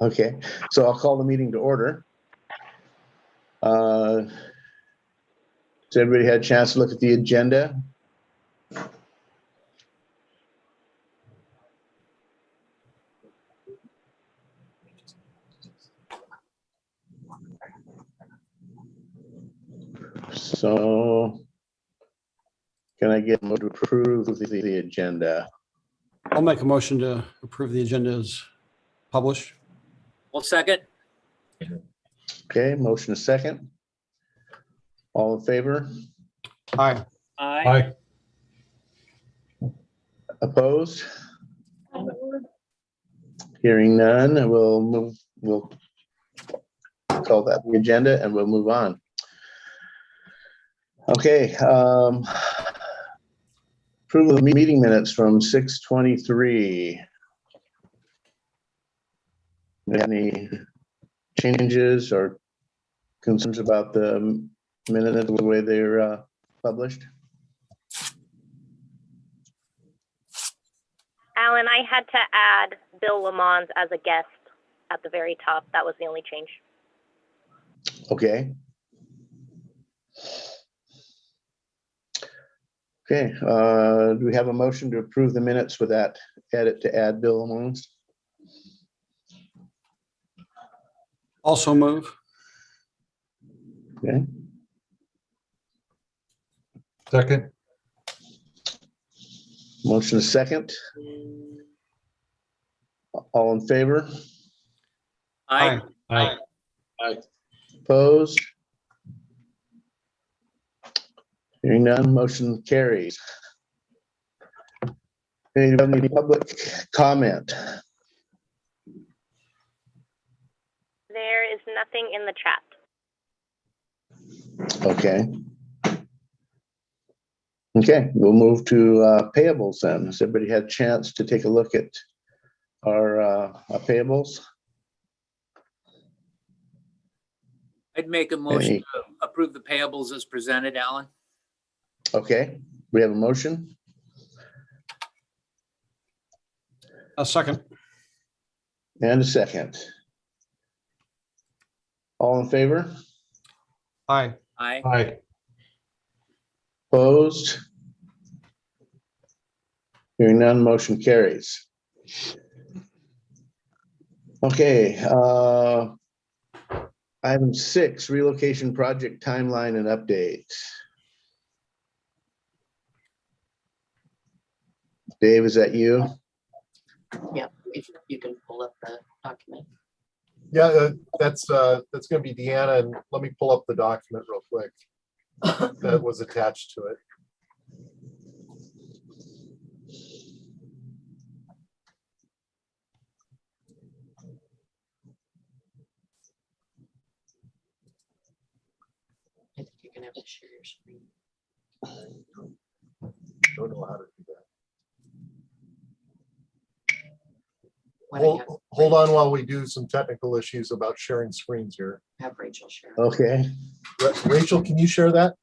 Okay, so I'll call the meeting to order. Has everybody had a chance to look at the agenda? So can I get a motion to approve the agenda? I'll make a motion to approve the agenda as published. Well, second. Okay, motion is second. All in favor? Aye. Aye. Opposed? Hearing none, we'll call that the agenda and we'll move on. Okay. Approval of meeting minutes from 6/23. Any changes or concerns about the minutes, the way they're published? Alan, I had to add Bill Lamons as a guest at the very top. That was the only change. Okay. Okay, do we have a motion to approve the minutes with that edit to add Bill Lamons? Also move. Okay, Second. motion is second. All in favor? Aye. Aye. Opposed? Hearing none, motion carries. Any public comment? There is nothing in the chat. Okay. Okay, we'll move to payables then. Has everybody had a chance to take a look at our payables? I'd make a motion to approve the payables as presented, Alan. Okay, we have a motion. A second. And a second. All in favor? Aye. Aye. Aye. Opposed? Hearing none, motion carries. Okay, item 6, relocation project timeline and update. Dave, is that you? Yeah, if you can pull up the document. Yeah, that's gonna be Deanna, and let me pull up the document real quick that was attached to it. I think you're gonna have to share your screen. Don't know how to do that. Why don't you Hold on while we do some technical issues about sharing screens here. have Rachel share? Okay, Rachel, can you share that?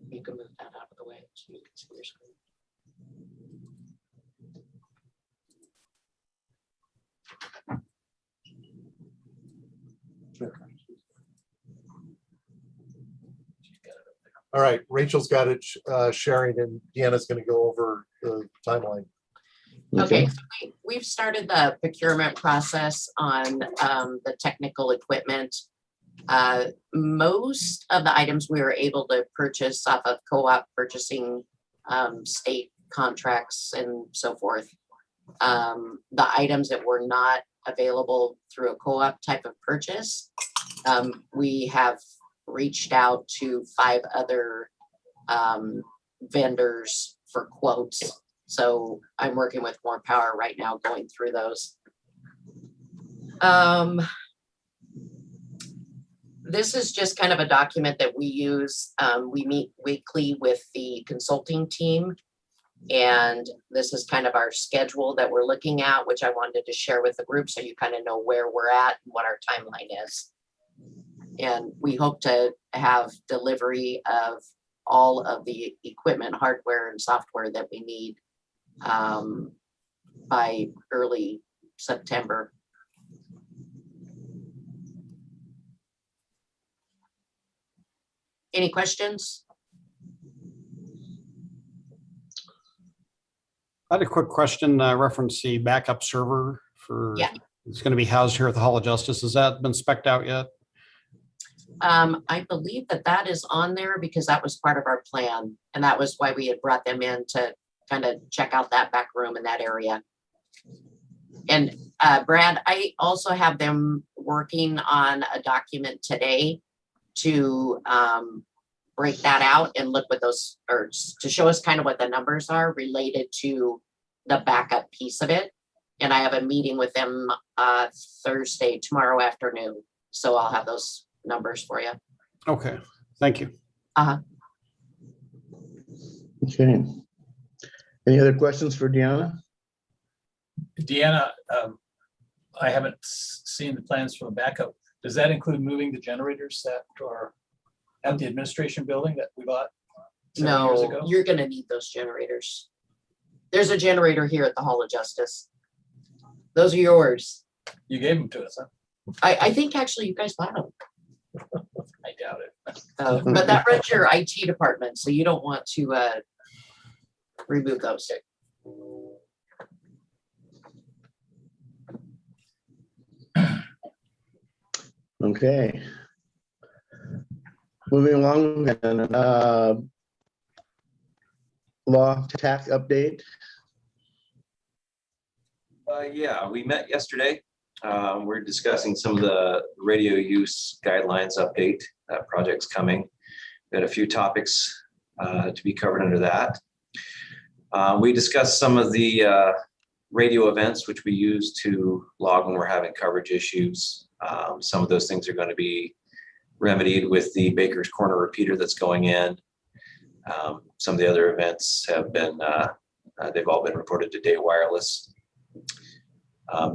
You can move that out of the way so you can see your screen. All right, Rachel's got it sharing, and Deanna's gonna go over the timeline. Okay, so we've started the procurement process on the technical equipment. Most of the items we were able to purchase off of co-op purchasing, state contracts and so forth. The items that were not available through a co-op type of purchase, we have reached out to 5 other vendors for quotes. So I'm working with More Power right now, going through those. This is just kind of a document that we use. We meet weekly with the consulting team. And this is kind of our schedule that we're looking at, which I wanted to share with the group so you kind of know where we're at and what our timeline is. And we hope to have delivery of all of the equipment, hardware and software that we need by early September. Any questions? I had a quick question, reference the backup server for, Yeah. it's going to be housed here at the Hall of Justice. Has that been spec'd out yet? I believe that is on there because that was part of our plan. And that was why we had brought them in to kind of check out that back room in that area. And Brad, I also have them working on a document today to break that out and look what those, or to show us kind of what the numbers are related to the backup piece of it. And I have a meeting with them Thursday, tomorrow afternoon. So I'll have those numbers for you. Okay, thank you. Okay. Any other questions for Deanna? Deanna, I haven't seen the plans for the backup. Does that include moving the generators that are at the administration building that we bought several years No, ago? you're gonna need those generators. There's a generator here at the Hall of Justice. Those are yours. You gave them to us, huh? I think actually you guys bought them. I doubt it. But that runs your IT department, so you don't want to remove those. Okay. Moving along, then, law tax update. Yeah, we met yesterday. We're discussing some of the radio use guidelines update. That project's coming. We had a few topics to be covered under that. We discussed some of the radio events which we use to log when we're having coverage issues. Some of those things are going to be remedied with the Baker's Corner repeater that's going in. Some of the other events have been, they've all been reported to Dave Wireless.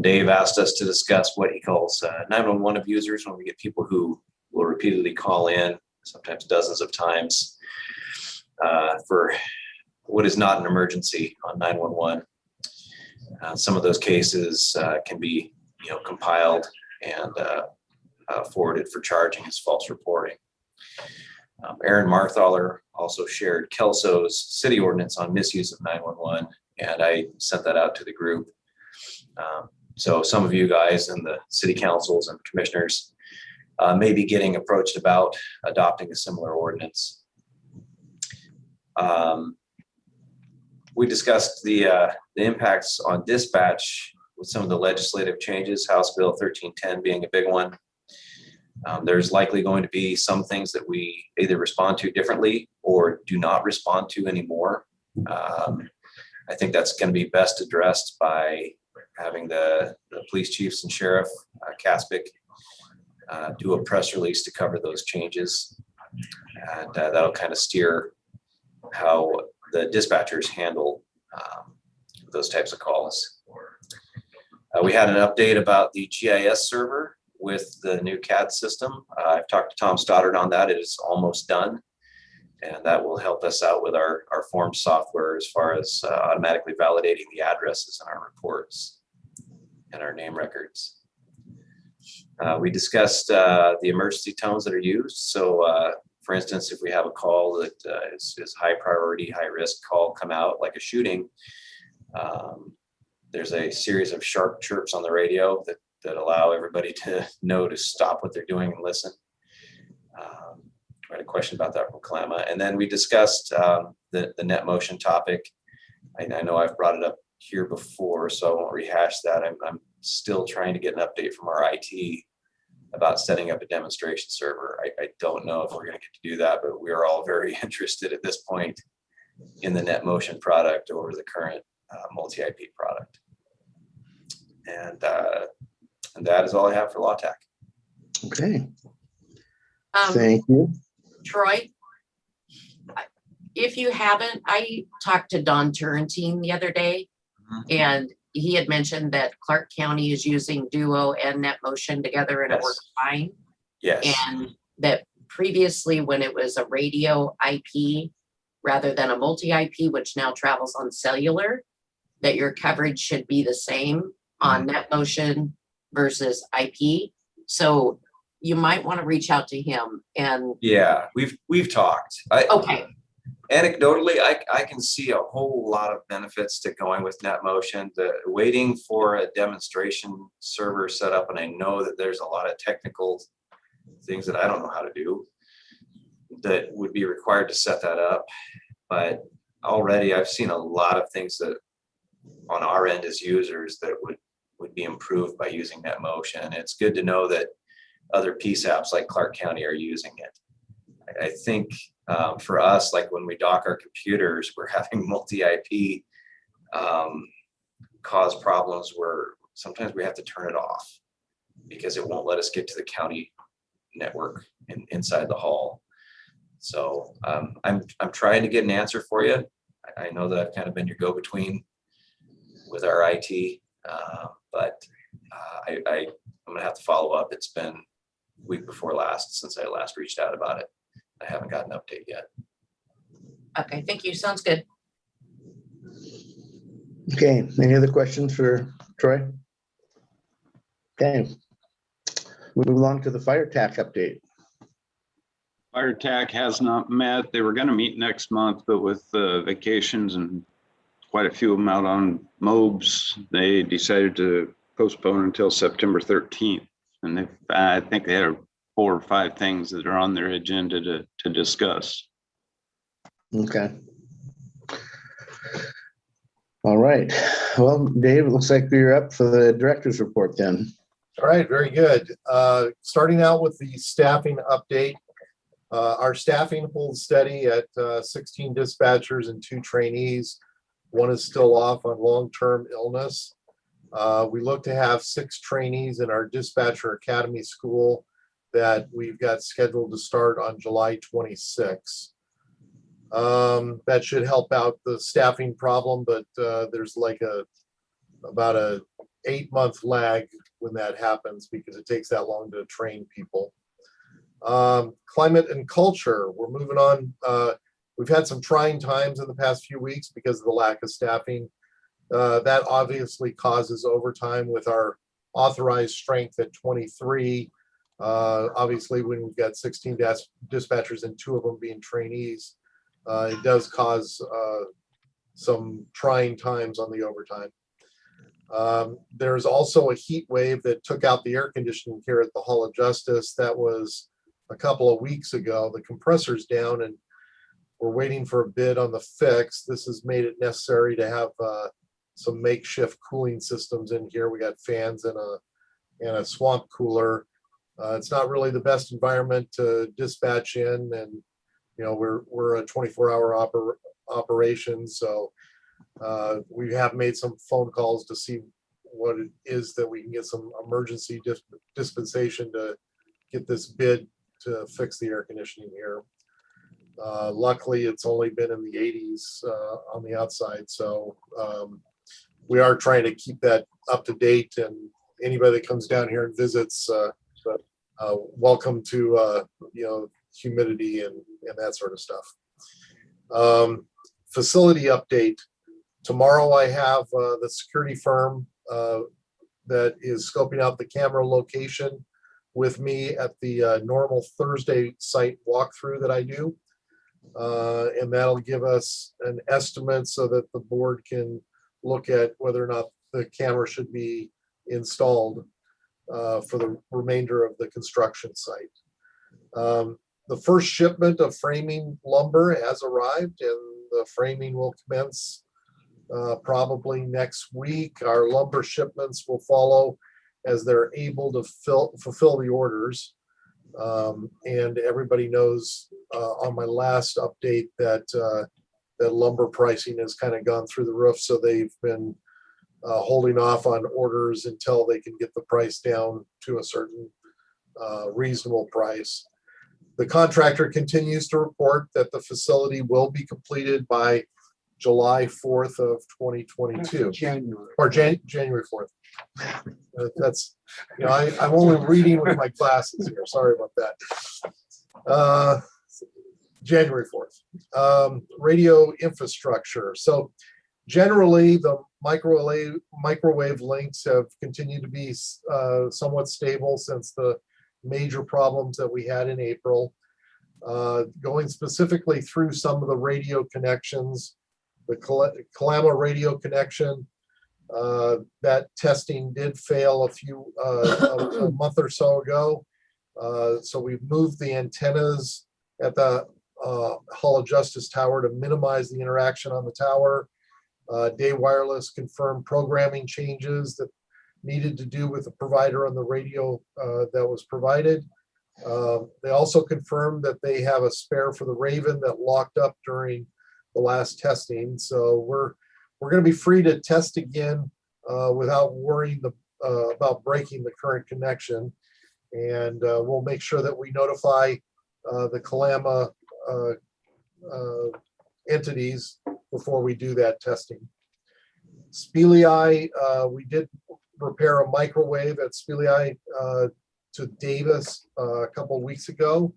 Dave asked us to discuss what he calls 911 abusers, when we get people who will repeatedly call in, sometimes dozens of times, for what is not an emergency on 911. Some of those cases can be, compiled and forwarded for charging as false reporting. Aaron Marthaler also shared Kelso's city ordinance on misuse of 911, and I sent that out to the group. So some of you guys in the city councils and commissioners may be getting approached about adopting a similar ordinance. We discussed the impacts on dispatch with some of the legislative changes, House Bill 1310 being a big one. There's likely going to be some things that we either respond to differently or do not respond to anymore. I think that's going to be best addressed by having the police chiefs and sheriff, Caspic, do a press release to cover those changes. And that'll kind of steer how the dispatchers handle those types of calls. We had an update about the GIS server with the new CAD system. I've talked to Tom Stoddard on that. It is almost done. And that will help us out with our form software as far as automatically validating the addresses in our reports and our name records. We discussed the emergency tones that are used. So for instance, if we have a call that is high priority, high risk call come out like a shooting, there's a series of sharp chirps on the radio that allow everybody to know to stop what they're doing and listen. I had a question about that from Kalama. And then we discussed the net motion topic. I know I've brought it up here before, so I won't rehash that. I'm still trying to get an update from our IT about setting up a demonstration server. I don't know if we're going to get to do that, but we are all very interested at this point in the net motion product over the current multi-IP product. And that is all I have for LawTech. Okay, thank you. Troy, if you haven't, I talked to Don Turrentine the other day, and he had mentioned that Clark County is using Duo and NetMotion together and it works fine. Yes. And that previously when it was a radio IP rather than a multi-IP, which now travels on cellular, that your coverage should be the same on NetMotion versus IP. So you might want to reach out to him and, Yeah, we've talked. okay, Anecdotally, I can see a whole lot of benefits to going with NetMotion. The waiting for a demonstration server set up, and I know that there's a lot of technical things that I don't know how to do that would be required to set that up. But already I've seen a lot of things that on our end as users that would be improved by using NetMotion. It's good to know that other PSAPs like Clark County are using it. I think for us, like when we dock our computers, we're having multi-IP cause problems where sometimes we have to turn it off because it won't let us get to the county network inside the hall. So I'm trying to get an answer for you. I know that I've kind of been your go-between with our IT, but I'm gonna have to follow up. It's been week before last since I last reached out about it. I haven't gotten an update yet. okay, thank you. Sounds good. Okay, any other questions for Troy? Okay. Move along to the fire TAC update. Fire TAC has not met. They were going to meet next month, but with vacations and quite a few of them out on MOBs, they decided to postpone until September 13th. And I think they had 4 or 5 things that are on their agenda to discuss. Okay. All right. Well, Dave, it looks like we're up for the director's report then. All right, very good. Starting out with the staffing update. Our staffing holds steady at 16 dispatchers and 2 trainees. 1 is still off on long-term illness. We look to have 6 trainees in our dispatcher academy school that we've got scheduled to start on July 26. That should help out the staffing problem, but there's like about a 8-month lag when that happens because it takes that long to train people. Climate and culture, we're moving on. We've had some trying times in the past few weeks because of the lack of staffing. That obviously causes overtime with our authorized strength at 23. Obviously, when we've got 16 dispatchers and 2 of them being trainees, it does cause some trying times on the overtime. There's also a heat wave that took out the air conditioning here at the Hall of Justice. That was a couple of weeks ago. The compressor's down and we're waiting for a bid on the fix. This has made it necessary to have some makeshift cooling systems in here. We got fans and a swamp cooler. It's not really the best environment to dispatch in, and you know we're a 24-hour operation, so we have made some phone calls to see what it is that we can get some emergency dispensation to get this bid to fix the air conditioning here. Luckily, it's only been in the 80s on the outside, so we are trying to keep that up to date. And anybody that comes down here and visits, welcome to humidity and that sort of stuff. Facility update. Tomorrow I have the security firm that is scoping out the camera location with me at the normal Thursday site walkthrough that I do. And that'll give us an estimate so that the board can look at whether or not the camera should be installed for the remainder of the construction site. The first shipment of framing lumber has arrived and the framing will commence probably next week. Our lumber shipments will follow as they're able to fulfill the orders. And everybody knows on my last update that that lumber pricing has kind of gone through the roof. So they've been holding off on orders until they can get the price down to a certain reasonable price. The contractor continues to report that the facility will be completed by July 4th of 2022. Or January 4th. That's, you know, I'm only reading with my glasses here. Sorry about that. January 4th. Radio infrastructure. So Generally, the microwave links have continued to be somewhat stable since the major problems that we had in April. Going specifically through some of the radio connections, the Kalama radio connection, that testing did fail a month or so ago. So we've moved the antennas at the Hall of Justice Tower to minimize the interaction on the tower. Day Wireless confirmed programming changes that needed to do with the provider on the radio that was provided. They also confirmed that they have a spare for the Raven that locked up during the last testing. So we're going to be free to test again without worrying about breaking the current connection. And we'll make sure that we notify the Kalama entities before we do that testing. Spelei, we did repair a microwave at Spelei to Davis a couple of weeks ago.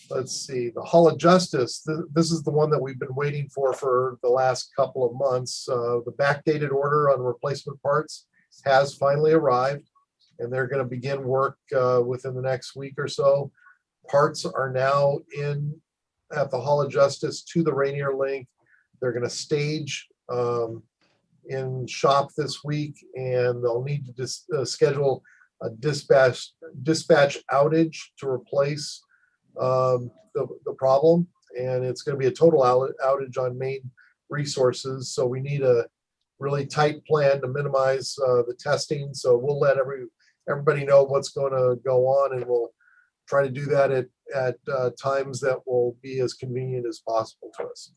Let's see, the Hall of Justice, this is the one that we've been waiting for the last couple of months. The backdated order on replacement parts has finally arrived, and they're going to begin work within the next week or so. Parts are now in at the Hall of Justice to the Rainier Link. They're going to stage in shop this week, and they'll need to schedule a dispatch outage to replace the problem, and it's going to be a total outage on main resources. So we need a really tight plan to minimize the testing. So we'll let everybody know what's going to go on, and we'll try to do that at times that will be as convenient as possible to us.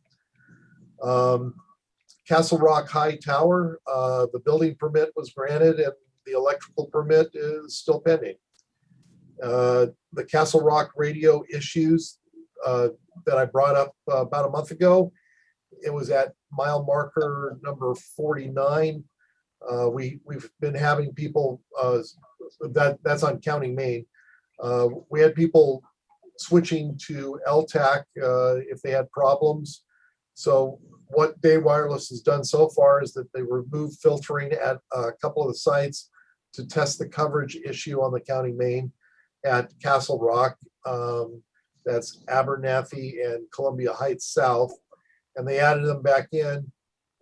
Castle Rock High Tower, the building permit was granted and the electrical permit is still pending. The Castle Rock radio issues that I brought up about a month ago, it was at mile marker number 49. We've been having people, that's on County Main. We had people switching to LTAC if they had problems. So what Day Wireless has done so far is that they removed filtering at a couple of the sites to test the coverage issue on the County Main at Castle Rock. That's Abernathy and Columbia Heights South. And they added them back in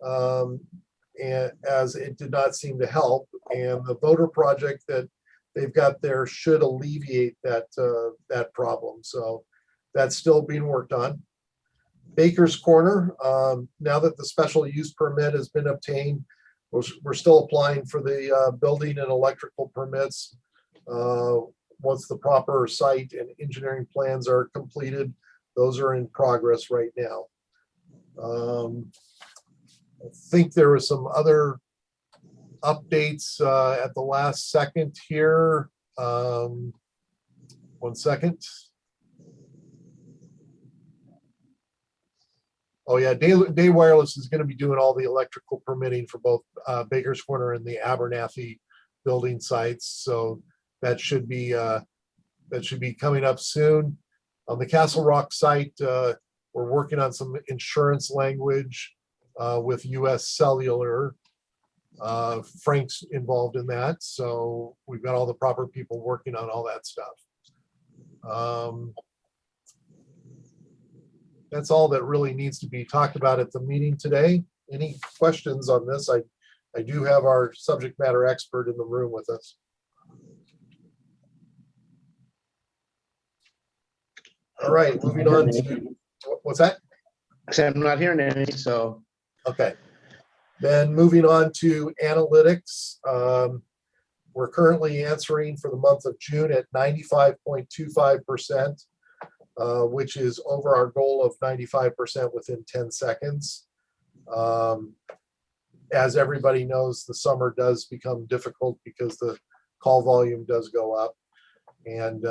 and as it did not seem to help. And the voter project that they've got there should alleviate that problem. So that's still being worked on. Baker's Corner, now that the special use permit has been obtained, we're still applying for the building and electrical permits. Once the proper site and engineering plans are completed, those are in progress right now. I think there were some other updates at the last second here. 1 second. Oh yeah, Day Wireless is going to be doing all the electrical permitting for both Baker's Corner and the Abernathy building sites. So that should be coming up soon. On the Castle Rock site, we're working on some insurance language with US Cellular. Frank's involved in that, so we've got all the proper people working on all that stuff. That's all that really needs to be talked about at the meeting today. Any questions on this? I do have our subject matter expert in the room with us. All right, moving on to, what's that? I'm not hearing any, so. Okay. Then moving on to analytics. We're currently answering for the month of June at 95.25%, which is over our goal of 95% within 10 seconds. As everybody knows, the summer does become difficult because the call volume does go up. And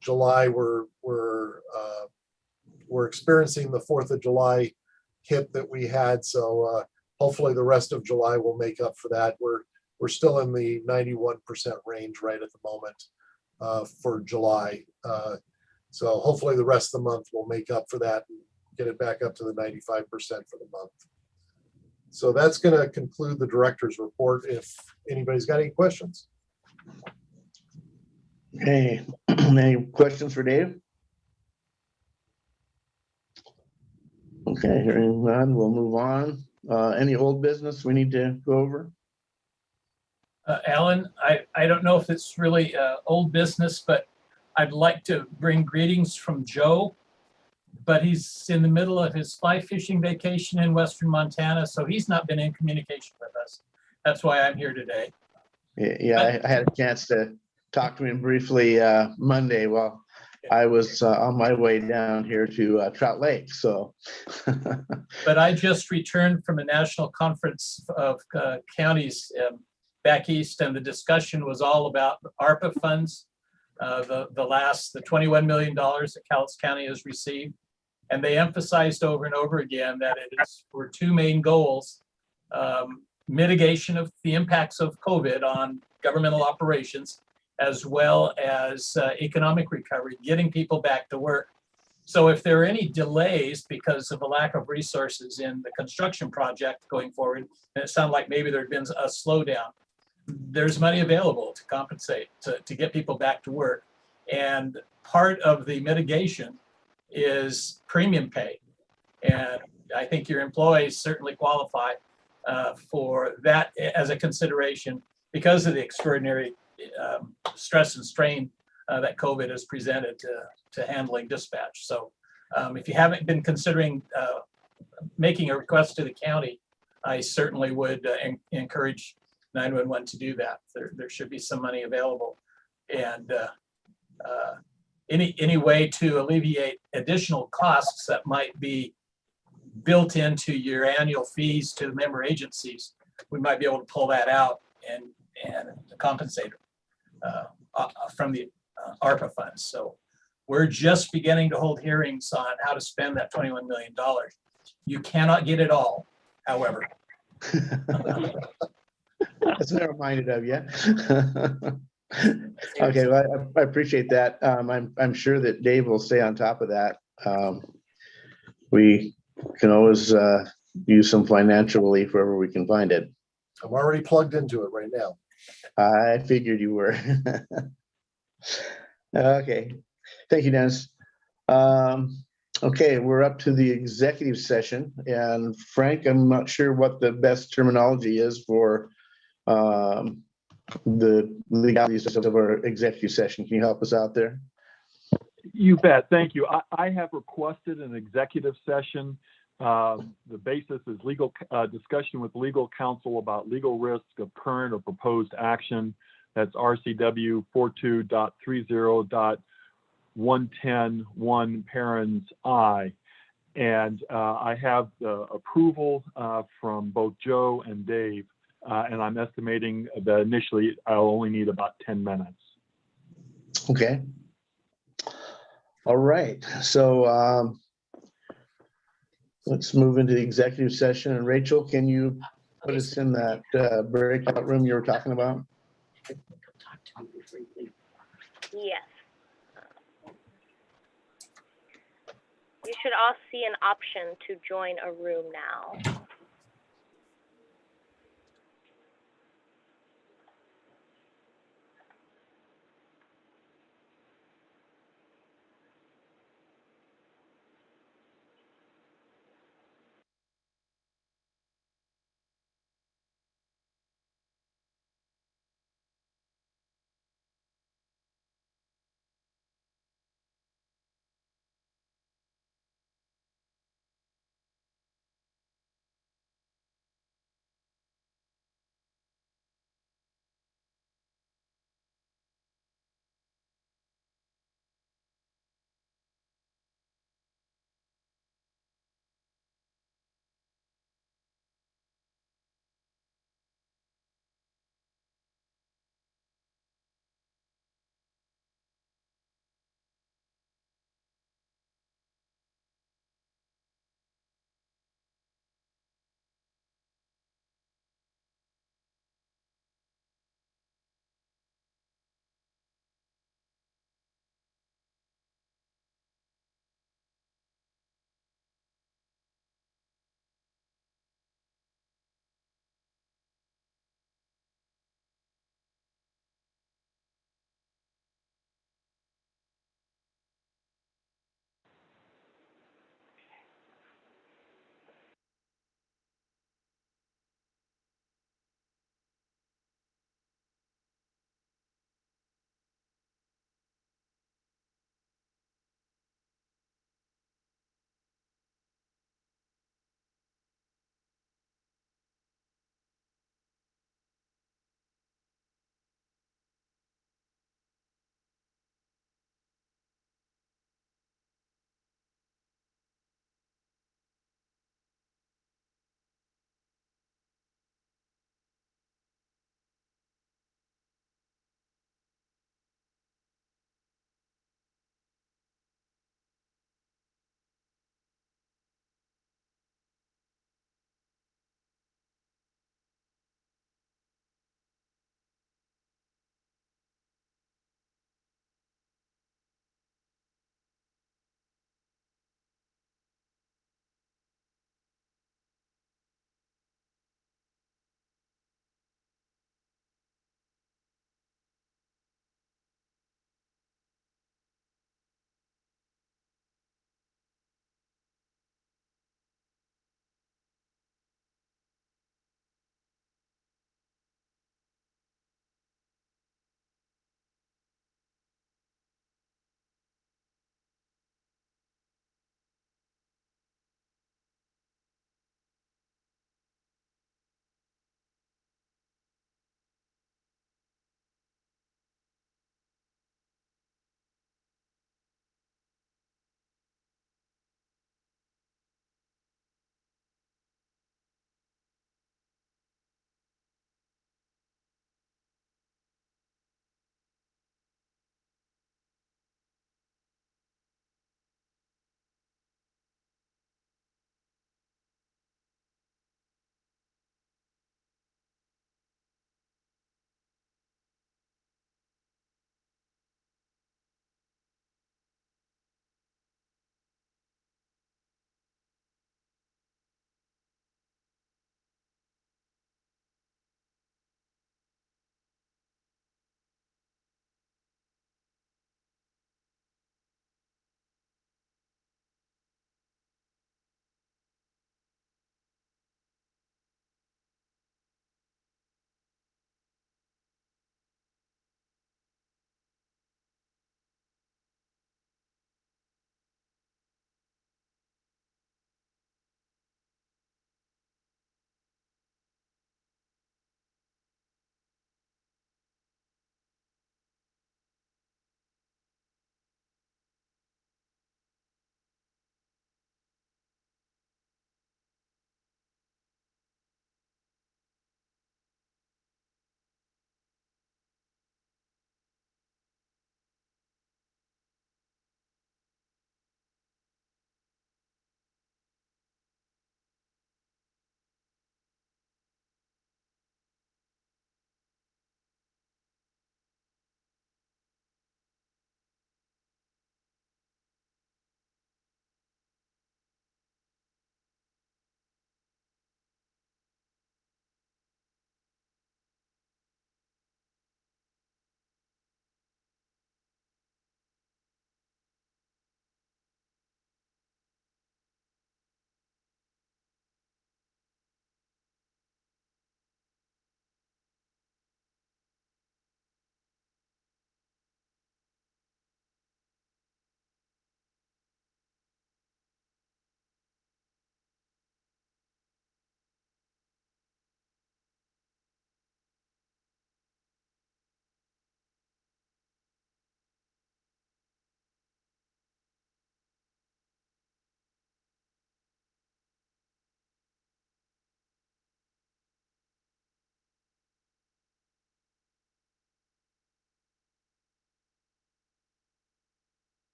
July, we're experiencing the 4th of July hit that we had. So hopefully the rest of July will make up for that. We're still in the 91% range right at the moment for July. So hopefully the rest of the month will make up for that and get it back up to the 95% for the month. So that's going to conclude the director's report. If anybody's got any questions. Okay, any questions for Dave? Okay, hearing none, we'll move on. Any old business we need to go over? Alan, I don't know if it's really old business, but I'd like to bring greetings from Joe. But he's in the middle of his fly fishing vacation in Western Montana, so he's not been in communication with us. That's why I'm here today. Yeah, I had a chance to talk to him briefly Monday while I was on my way down here to Trout Lake, so. But I just returned from a national conference of counties back east, and the discussion was all about ARPA funds. The $21 million that Cowlitz County has received. And they emphasized over and over again that it is for two main goals: mitigation of the impacts of COVID on governmental operations, as well as economic recovery, getting people back to work. So if there are any delays because of a lack of resources in the construction project going forward, and it sounded like maybe there'd been a slowdown, there's money available to compensate, to get people back to work. And part of the mitigation is premium pay. And I think your employees certainly qualify for that as a consideration because of the extraordinary stress and strain that COVID has presented to handling dispatch. So if you haven't been considering making a request to the county, I certainly would encourage 911 to do that. There should be some money available. And any way to alleviate additional costs that might be built into your annual fees to the member agencies, we might be able to pull that out and compensate from the ARPA funds. So we're just beginning to hold hearings on how to spend that $21 million. You cannot get it all, however. That's never minded of you. Okay, well, I appreciate that. I'm sure that Dave will stay on top of that. We can always use some financial relief wherever we can find it. I'm already plugged into it right now. I figured you were. Okay, thank you, Dennis. Okay, we're up to the executive session, and Frank, I'm not sure what the best terminology is for the legalities of our executive session. Can you help us out there? You bet. Thank you. I have requested an executive session. The basis is legal discussion with legal counsel about legal risk of current or proposed action. That's RCW 42.30.1101 parens I. And I have the approval from both Joe and Dave, and I'm estimating that initially I'll only need about 10 minutes. Okay. All right. So let's move into the executive session. And Rachel, can you put us in that breakout room you were talking about? Yes. You should all see an option to join a room now.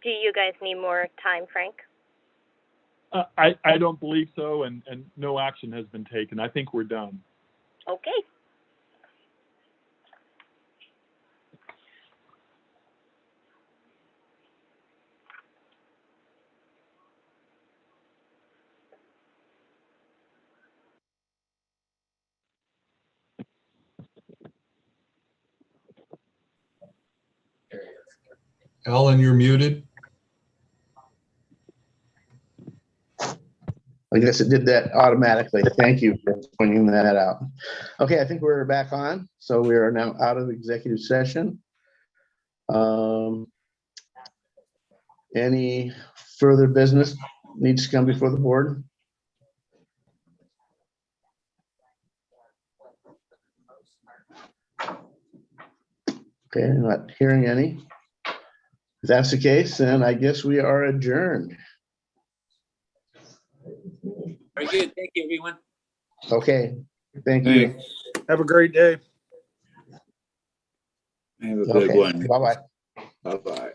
Do you guys need more time, Frank? I don't believe so, and no action has been taken. I think we're done. Okay. Ellen, you're muted. I guess it did that automatically. Thank you for pointing that out. Okay, I think we're back on. So we are now out of executive session. Any further business needs to come before the board? Okay, not hearing any. If that's the case, then I guess we are adjourned. Very good. Thank you, everyone. Okay, thank you. Thanks. Have a great day. Have a good Okay, one. bye-bye. Bye-bye.